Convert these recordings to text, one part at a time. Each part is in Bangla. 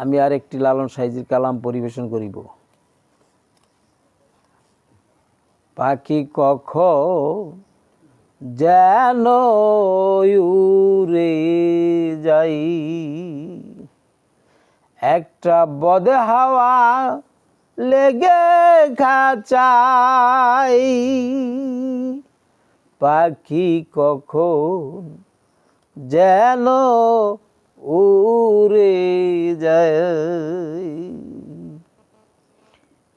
আমি আর একটি লালন সাইজির কালাম পরিবেশন করিব। পাখি কখন যেন উড়ে যাই, একটা বদে হাওয়া লেগে খাঁচাই। পাখি কখন যেন উড়ে যায়,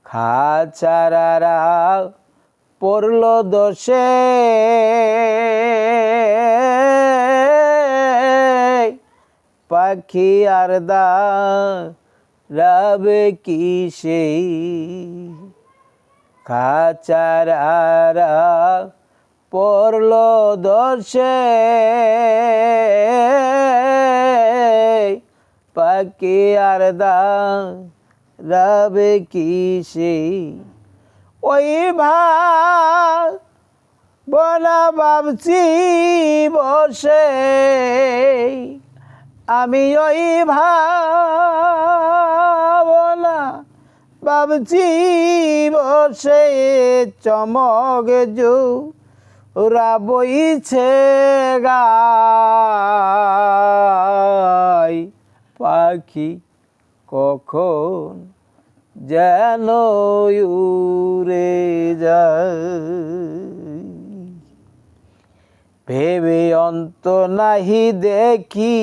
খাঁচারারা পড়ল দোষে, পাখি আর দাঁড়াবে কিসে। খাঁচারারা পড়ল দোষে, পাখি আর দাঁড়াবে কিসে। ওই ভাবনা ভাবছি বসে, আমি ওই ভাবনা ভাবছি বসে, চমক জোড়া বইছে গায়। পাখি কখন যেন উড়ে যায়, ভেবে অন্ত নাহি দেখি,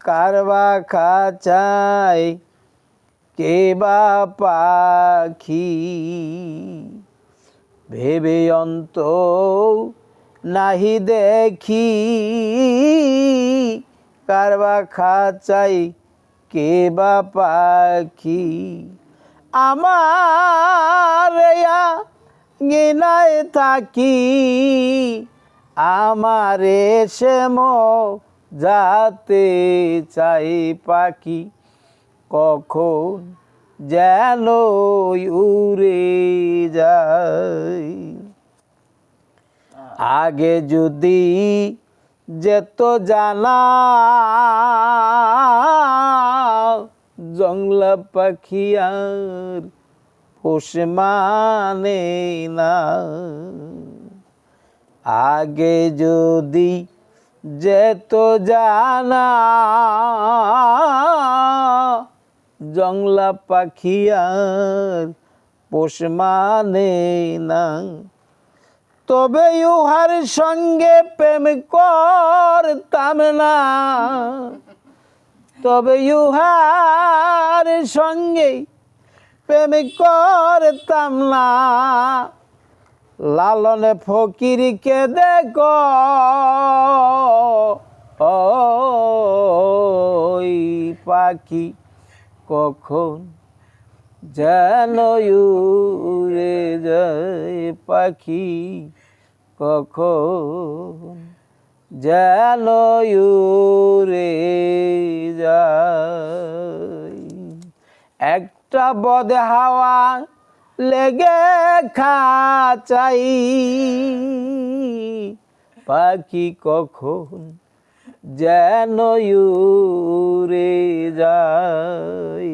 কারবা খাঁচায় কে বা পাখি। ভেবে অন্ত নাহি দেখি, কারবা খাঁচায় কে বা পাখি। আমার গিনায় থাকি, আমার সে যাতে চাই। পাখি কখন যেন উড়ে যায়, আগে যদি যেত জানা, জংলা পাখি আর পোষ মানে না। আগে যদি যেত জানা, জংলা পাখি আর পোষ মানে না। তবে উহার সঙ্গে প্রেম করতাম না, তবে উহার সঙ্গে প্রেম করতাম না। লালনে ফকিরকে দেখো, ওই পাখি কখন যেন উড়ে যায়। পাখি কখন যেন উড়ে যায়, একটা বদে হাওয়া লেগে খাঁচাই। পাখি কখন যেন উড়ে যায়।